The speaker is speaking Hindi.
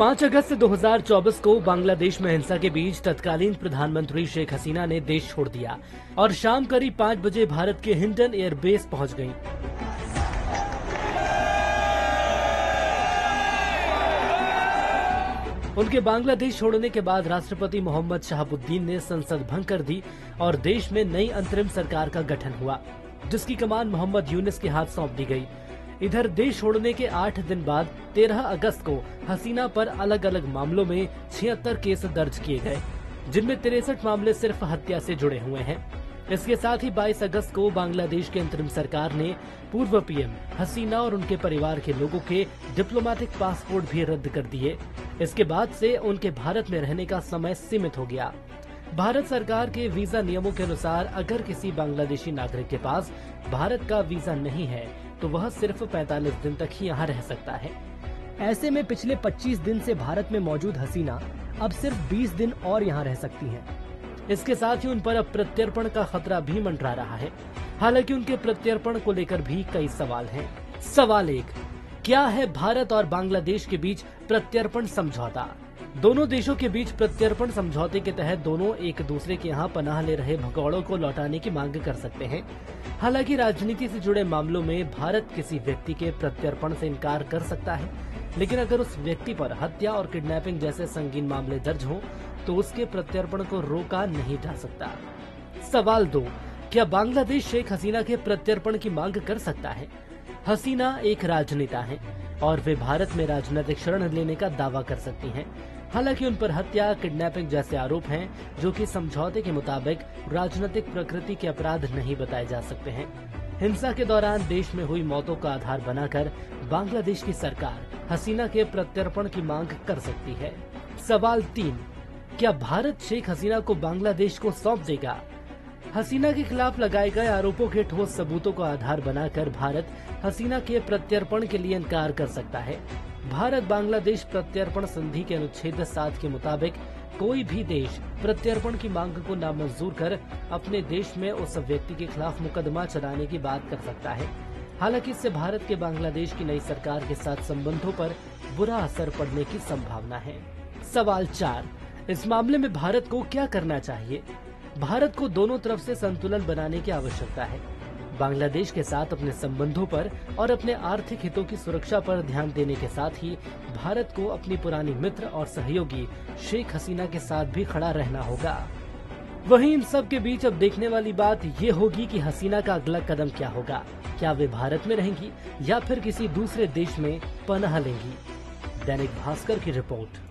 5 अगस्त 2024 को बांग्लादेश में हिंसा के बीच तत्कालीन प्रधानमंत्री शेख हसीना ने देश छोड़ दिया और शाम करीब 5 बजे भारत के हिंडन एयरबेस पहुंच गईं। उनके बांग्लादेश छोड़ने के बाद राष्ट्रपति मोहम्मद शहाबुद्दीन ने संसद भंग कर दी और देश में नई अंतरिम सरकार का गठन हुआ, जिसकी कमान मोहम्मद यूनुस के हाथ सौंप दी गई। इधर देश छोड़ने के 8 दिन बाद 13 अगस्त को हसीना पर अलग अलग मामलों में 76 केस दर्ज किए गए, जिनमें 63 मामले सिर्फ हत्या से जुड़े हुए हैं। इसके साथ ही 22 अगस्त को बांग्लादेश की अंतरिम सरकार ने पूर्व पीएम हसीना और उनके परिवार के लोगों के डिप्लोमेटिक पासपोर्ट भी रद्द कर दिए। इसके बाद से उनके भारत में रहने का समय सीमित हो गया। भारत सरकार के वीजा नियमों के अनुसार अगर किसी बांग्लादेशी नागरिक के पास भारत का वीजा नहीं है तो वह सिर्फ 45 दिन तक ही यहाँ रह सकता है। ऐसे में पिछले 25 दिन से भारत में मौजूद हसीना अब सिर्फ 20 दिन और यहाँ रह सकती हैं। इसके साथ ही उन पर अब प्रत्यर्पण का खतरा भी मंडरा रहा है। हालांकि उनके प्रत्यर्पण को लेकर भी कई सवाल हैं। सवाल 1, क्या है भारत और बांग्लादेश के बीच प्रत्यर्पण समझौता? दोनों देशों के बीच प्रत्यर्पण समझौते के तहत दोनों एक दूसरे के यहाँ पनाह ले रहे भगौड़ों को लौटाने की मांग कर सकते हैं। हालांकि राजनीति से जुड़े मामलों में भारत किसी व्यक्ति के प्रत्यर्पण से इनकार कर सकता है, लेकिन अगर उस व्यक्ति पर हत्या और किडनैपिंग जैसे संगीन मामले दर्ज हों तो उसके प्रत्यर्पण को रोका नहीं जा सकता। सवाल 2, क्या बांग्लादेश शेख हसीना के प्रत्यर्पण की मांग कर सकता है? हसीना एक राजनेता है और वे भारत में राजनीतिक शरण लेने का दावा कर सकती हैं। हालांकि उन पर हत्या, किडनैपिंग जैसे आरोप हैं, जो कि समझौते के मुताबिक राजनीतिक प्रकृति के अपराध नहीं बताए जा सकते हैं। हिंसा के दौरान देश में हुई मौतों का आधार बनाकर बांग्लादेश की सरकार हसीना के प्रत्यर्पण की मांग कर सकती है। सवाल 3, क्या भारत शेख हसीना को बांग्लादेश को सौंप देगा? हसीना के खिलाफ लगाए गए आरोपों के ठोस सबूतों को आधार बनाकर भारत हसीना के प्रत्यर्पण के लिए इनकार कर सकता है। भारत बांग्लादेश प्रत्यर्पण संधि के अनुच्छेद 7 के मुताबिक कोई भी देश प्रत्यर्पण की मांग को नामंजूर कर अपने देश में उस व्यक्ति के खिलाफ मुकदमा चलाने की बात कर सकता है। हालांकि इससे भारत के बांग्लादेश की नई सरकार के साथ संबंधों पर बुरा असर पड़ने की संभावना है। सवाल 4, इस मामले में भारत को क्या करना चाहिए? भारत को दोनों तरफ से संतुलन बनाने की आवश्यकता है। बांग्लादेश के साथ अपने संबंधों पर और अपने आर्थिक हितों की सुरक्षा पर ध्यान देने के साथ ही भारत को अपनी पुरानी मित्र और सहयोगी शेख हसीना के साथ भी खड़ा रहना होगा। वहीं इन सब के बीच अब देखने वाली बात ये होगी कि हसीना का अगला कदम क्या होगा। क्या वे भारत में रहेंगी या फिर किसी दूसरे देश में पनाह लेंगी? दैनिक भास्कर की रिपोर्ट।